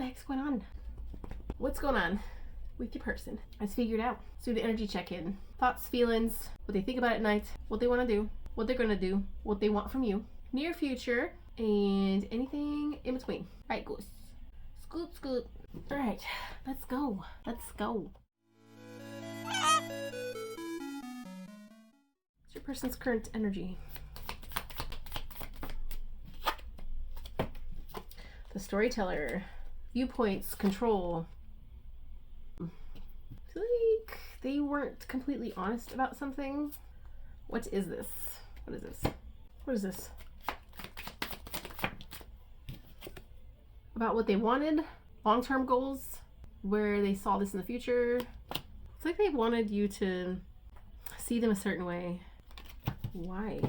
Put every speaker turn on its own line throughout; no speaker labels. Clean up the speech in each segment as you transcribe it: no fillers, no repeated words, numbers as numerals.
the heck's going on? What's going on with your person? Let's figure it out. Let's do the energy check-in. Thoughts, feelings, what they think about at night, what they want to do, what they're going to do, what they want from you, near future, and anything in between. All right, Goose. Scoot, scoot. All right, let's go. Let's go. What's your person's current energy? The storyteller. Viewpoints, control. I feel like they weren't completely honest about something. What is this? What is this? What is this? About what they wanted, long-term goals, where they saw this in the future. It's like they wanted you to see them a certain way. Why?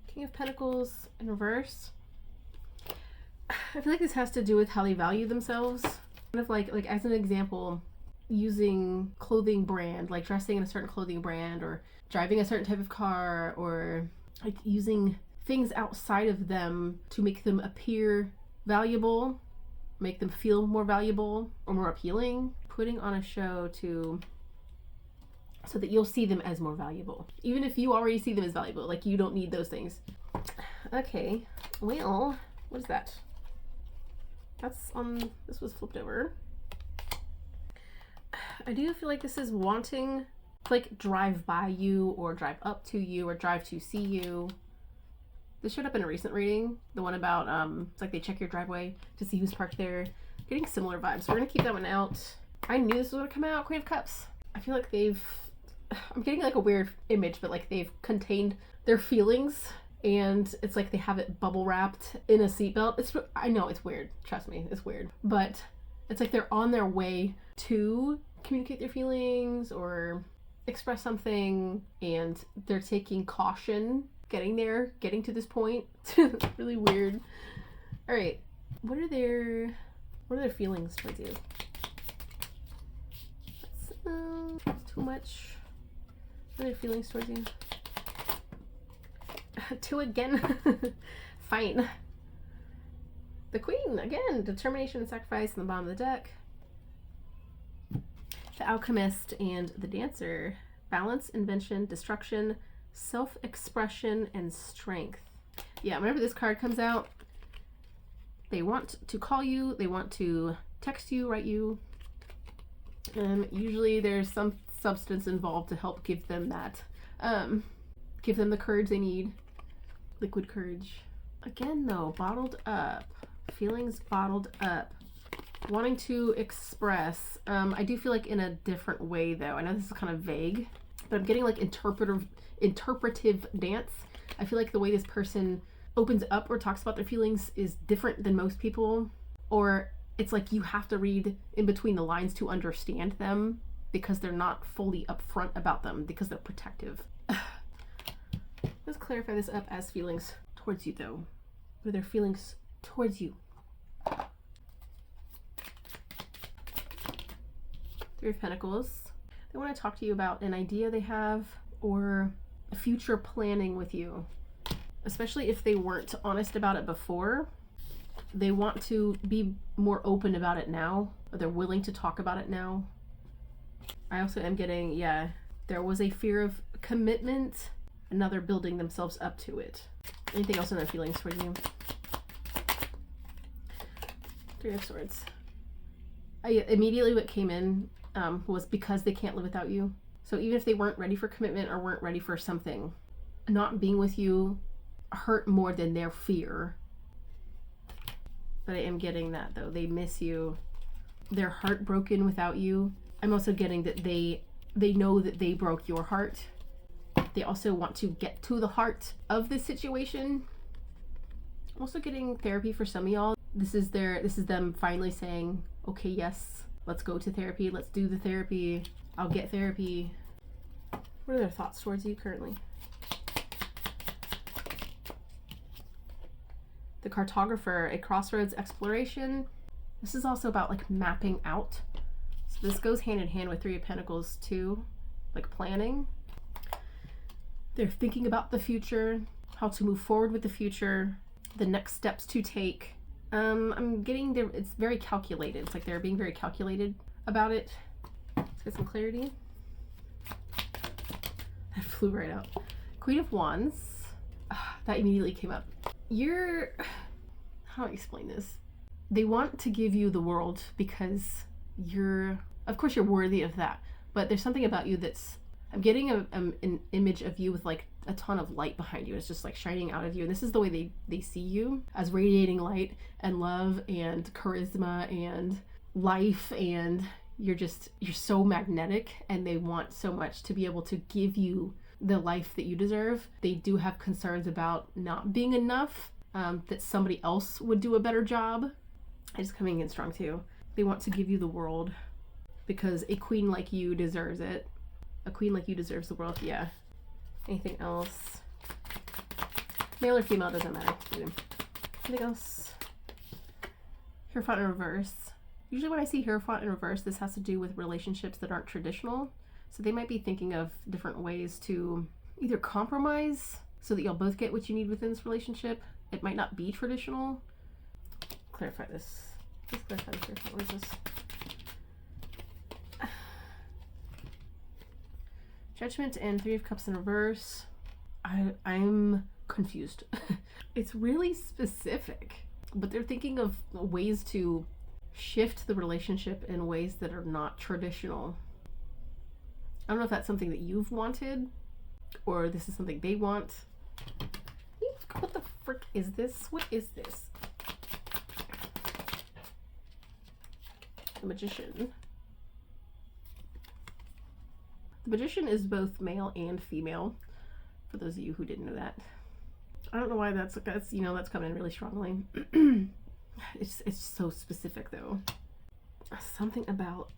King of Pentacles in reverse. I feel like this has to do with how they value themselves. Kind of like as an example, using clothing brand, like dressing in a certain clothing brand, or driving a certain type of car, or like using things outside of them to make them appear valuable, make them feel more valuable or more appealing. Putting on a show so that you'll see them as more valuable. Even if you already see them as valuable, like you don't need those things. Okay, well, what is that? That's on, this was flipped over. I do feel like this is wanting to like drive by you or drive up to you or drive to see you. This showed up in a recent reading, the one about it's like they check your driveway to see who's parked there. Getting similar vibes. We're gonna keep that one out. I knew this was gonna come out. Queen of Cups. I feel like I'm getting like a weird image, but like they've contained their feelings, and it's like they have it bubble wrapped in a seatbelt. I know it's weird. Trust me, it's weird. But it's like they're on their way to communicate their feelings or express something, and they're taking caution getting there, getting to this point. It's really weird. All right, what are their feelings towards you? That's too much. What are their feelings towards you? Two again. Fine. The Queen again. Determination and sacrifice in the bottom of the deck. The Alchemist and the Dancer. Balance, invention, destruction, self-expression, and strength. Yeah, whenever this card comes out, they want to call you, they want to text you, write you. Usually there's some substance involved to help give them that, give them the courage they need. Liquid courage. Again though, bottled up. Feelings bottled up. Wanting to express. I do feel like in a different way though. I know this is kind of vague, but I'm getting like interpretive dance. I feel like the way this person opens up or talks about their feelings is different than most people, or it's like you have to read in between the lines to understand them because they're not fully upfront about them because they're protective. Let's clarify this up as feelings towards you though. What are their feelings towards you? Three of Pentacles. They want to talk to you about an idea they have or future planning with you, especially if they weren't honest about it before. They want to be more open about it now, or they're willing to talk about it now. I also am getting, yeah, there was a fear of commitment, and now they're building themselves up to it. Anything else in their feelings towards you? Three of Swords. Immediately what came in was because they can't live without you. So even if they weren't ready for commitment or weren't ready for something, not being with you hurt more than their fear. But I am getting that though. They miss you. They're heartbroken without you. I'm also getting that they know that they broke your heart. They also want to get to the heart of this situation. I'm also getting therapy for some of y'all. This is them finally saying, okay, yes, let's go to therapy. Let's do the therapy. I'll get therapy. What are their thoughts towards you currently? The Cartographer, a crossroads exploration. This is also about like mapping out. So this goes hand in hand with Three of Pentacles too, like planning. They're thinking about the future. how to move forward with the future, the next steps to take. I'm getting there. It's very calculated. It's like they're being very calculated about it. Let's get some clarity. That flew right out. Queen of Wands. That immediately came up. How do I explain this? They want to give you the world because of course you're worthy of that, but there's something about you that's, I'm getting an image of you with like a ton of light behind you. It's just like shining out of you. And this is the way they see you, as radiating light and love and charisma and life. And you're so magnetic, and they want so much to be able to give you the life that you deserve. They do have concerns about not being enough, that somebody else would do a better job. It's coming in strong too. They want to give you the world because a queen like you deserves it. A queen like you deserves the world. Yeah. Anything else? Male or female, doesn't matter. Anything else? Hierophant in reverse. Usually when I see Hierophant in reverse, this has to do with relationships that aren't traditional. So they might be thinking of different ways to either compromise so that you'll both get what you need within this relationship. It might not be traditional. Clarify this. Please clarify this here. What is this? Judgment and Three of Cups in reverse. I'm confused. It's really specific, but they're thinking of ways to shift the relationship in ways that are not traditional. I don't know if that's something that you've wanted or this is something they want. What the frick is this? What is this? The Magician. The Magician is both male and female, for those of you who didn't know that. I don't know why that's coming in really strongly. It's so specific though. Something about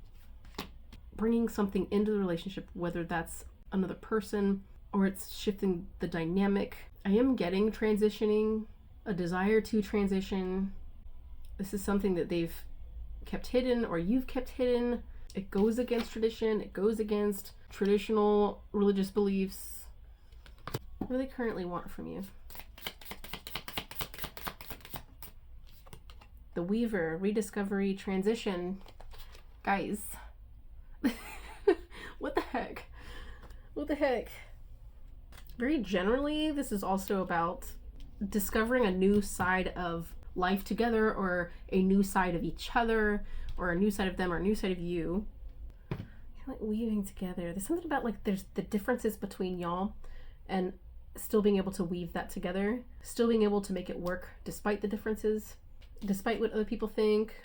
bringing something into the relationship, whether that's another person or it's shifting the dynamic. I am getting transitioning, a desire to transition. This is something that they've kept hidden or you've kept hidden. It goes against tradition. It goes against traditional religious beliefs. What do they currently want from you? The Weaver, rediscovery, transition. Guys. What the heck? What the heck? Very generally, this is also about discovering a new side of life together, or a new side of each other, or a new side of them, or a new side of you. Like weaving together. There's something about like there's the differences between y'all and still being able to weave that together, still being able to make it work despite the differences, despite what other people think,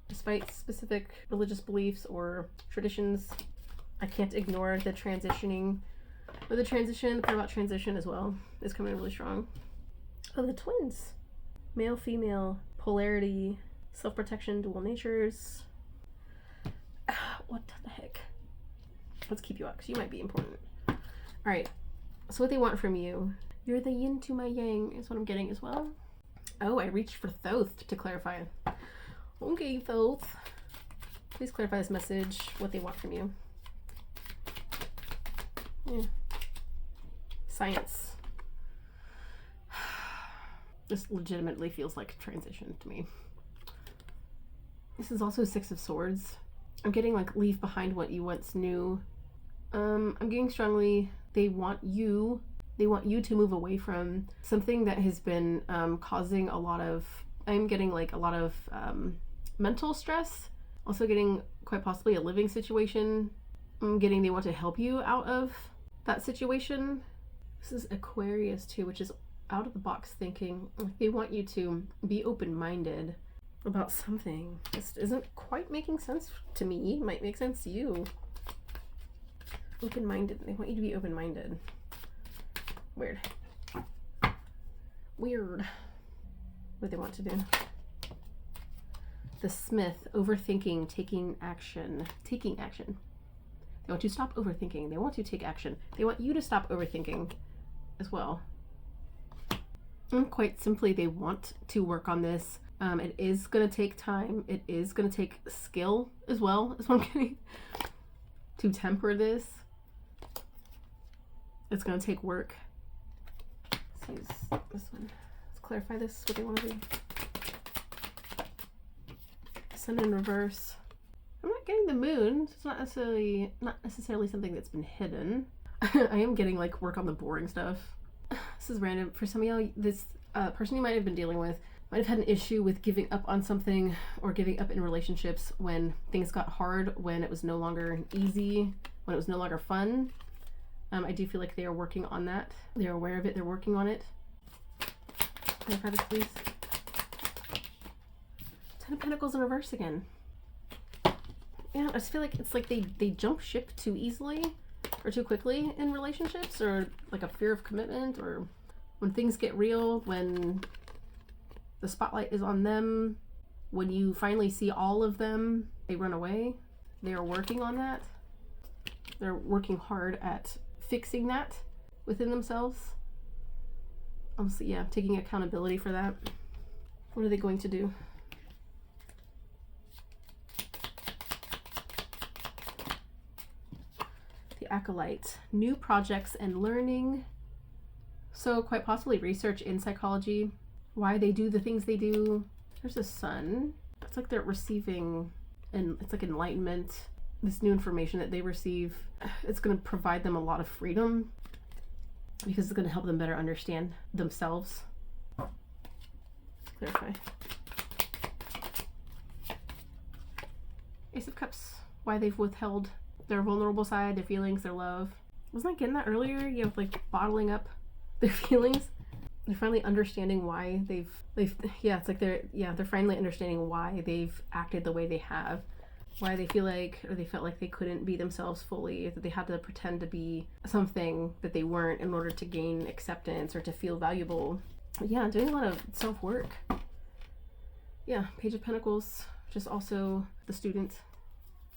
despite specific religious beliefs or traditions. I can't ignore the transitioning, or the transition, the part about transition as well is coming in really strong. Oh, the twins. Male, female, polarity, self-protection, dual natures. What the heck? Let's keep you up because you might be important. All right. So what they want from you, you're the yin to my yang is what I'm getting as well. Oh, I reached for Thoth to clarify. Okay, Thoth. Please clarify this message, what they want from you. Yeah. Science. This legitimately feels like transition to me. This is also Six of Swords. I'm getting like leave behind what you once knew. I'm getting strongly they want you to move away from something that has been causing a lot of, I'm getting like a lot of mental stress. Also getting quite possibly a living situation. I'm getting they want to help you out of that situation. This is Aquarius too, which is out of the box thinking. They want you to be open-minded about something. This isn't quite making sense to me. It might make sense to you. Open-minded. They want you to be open-minded. Weird. Weird. What they want to do. The Smith. Overthinking. Taking action. Taking action. They want you to stop overthinking. They want you to take action. They want you to stop overthinking as well. And quite simply, they want to work on this. It is going to take time. It is going to take skill as well, is what I'm getting, to temper this. It's going to take work. Let's use this one. Let's clarify this, what they want to do. Sun in reverse. I'm not getting the moon. It's not necessarily something that's been hidden. I am getting like work on the boring stuff. This is random. For some of y'all, this person you might have been dealing with might have had an issue with giving up on something or giving up in relationships when things got hard, when it was no longer easy, when it was no longer fun. I do feel like they are working on that. They're aware of it. They're working on it. Clarify this, please. Ten of Pentacles in reverse again. Yeah, I just feel like it's like they jump ship too easily or too quickly in relationships, or like a fear of commitment, or when things get real, when the spotlight is on them, when you finally see all of them, they run away. They are working on that. They're working hard at fixing that within themselves. Obviously, yeah, taking accountability for that. What are they going to do? The Acolyte. New projects and learning. So quite possibly research in psychology, why they do the things they do. There's a sun. It's like they're receiving, and it's like enlightenment. This new information that they receive, it's going to provide them a lot of freedom because it's going to help them better understand themselves. Let's clarify. Ace of Cups. Why they've withheld their vulnerable side, their feelings, their love. Wasn't I getting that earlier? Yeah, with like bottling up their feelings. They're finally understanding why they've yeah, it's like they're finally understanding why they've acted the way they have. Why they feel like, or they felt like they couldn't be themselves fully, that they had to pretend to be something that they weren't in order to gain acceptance or to feel valuable. Yeah, doing a lot of self-work. Yeah, Page of Pentacles, which is also the student.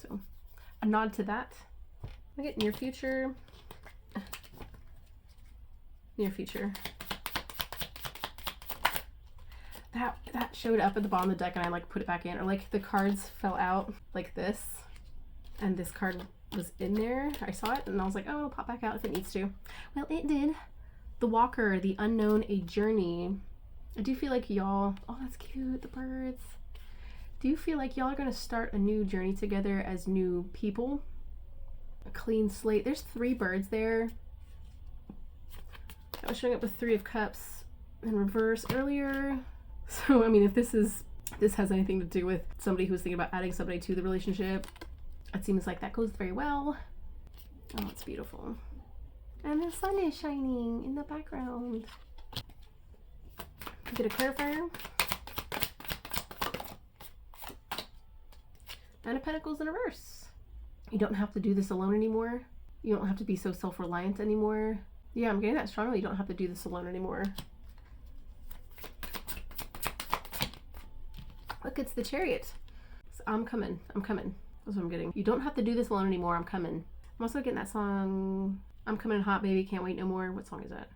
So a nod to that. I get near future. Near future. That showed up at the bottom of the deck and I like put it back in, or like the cards fell out like this and this card was in there. I saw it and I was like, oh, it'll pop back out if it needs to. Well, it did. The Walker, the Unknown, a Journey. I do feel like y'all, oh, that's cute, the birds. Do you feel like y'all are going to start a new journey together as new people? A clean slate. There's 3 birds there. I was showing up with 3 of Cups in reverse earlier. So, I mean, if this has anything to do with somebody who's thinking about adding somebody to the relationship, it seems like that goes very well. Oh, it's beautiful. And the sun is shining in the background. Get a clarifier. Nine of Pentacles in reverse. You don't have to do this alone anymore. You don't have to be so self-reliant anymore. Yeah, I'm getting that strongly. You don't have to do this alone anymore. Look, it's the Chariot. So I'm coming. I'm coming. That's what I'm getting. You don't have to do this alone anymore. I'm coming. I'm also getting that song, I'm Coming Hot Baby, Can't Wait No More. What song is that?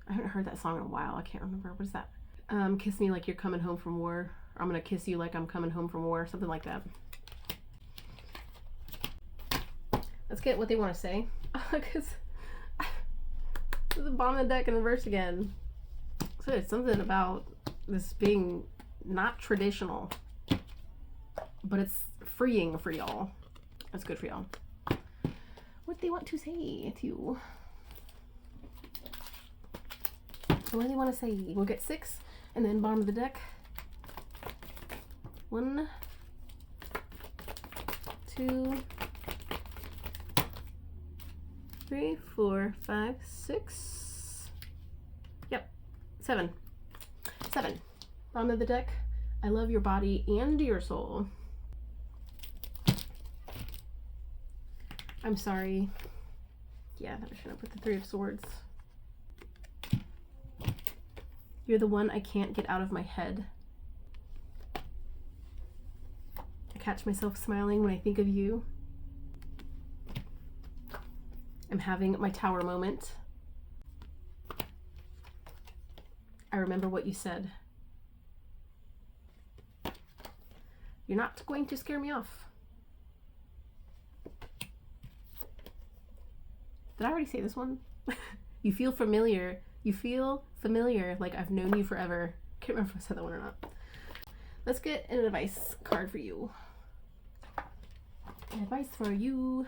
I haven't heard that song in a while. I can't remember. What is that? Kiss me like you're coming home from war. Or I'm gonna kiss you like I'm coming home from war. Something like that. Let's get what they want to say. Because the bottom of the deck in reverse again. So it's something about this being not traditional, but it's freeing for y'all. That's good for y'all. What they want to say to you. What do they want to say? We'll get 6, and then bottom of the deck. 1, 2, 3, 4, 5, 6. Yep, 7. 7. Bottom of the deck. I love your body and your soul. I'm sorry. Yeah, that was showing up with the 3 of Swords. You're the one I can't get out of my head. I catch myself smiling when I think of you. I'm having my tower moment. I remember what you said. You're not going to scare me off. Did I already say this one? You feel familiar. You feel familiar, like I've known you forever. Can't remember if I said that one or not. Let's get an advice card for you. Advice for you.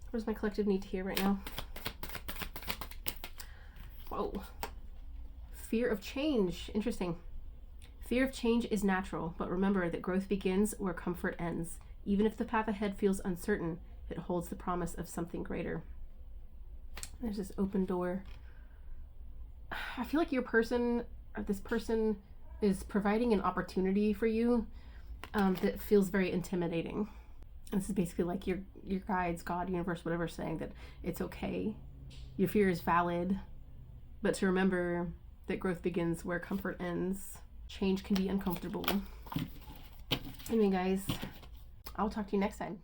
What does my collective need to hear right now? Whoa. Fear of change. Interesting. Fear of change is natural, but remember that growth begins where comfort ends. Even if the path ahead feels uncertain, it holds the promise of something greater. There's this open door. I feel like your person, or this person, is providing an opportunity for you that feels very intimidating. And this is basically like your guides, God, universe, whatever, saying that it's okay. Your fear is valid, but to remember that growth begins where comfort ends. Change can be uncomfortable. Anyway, guys, I'll talk to you next time.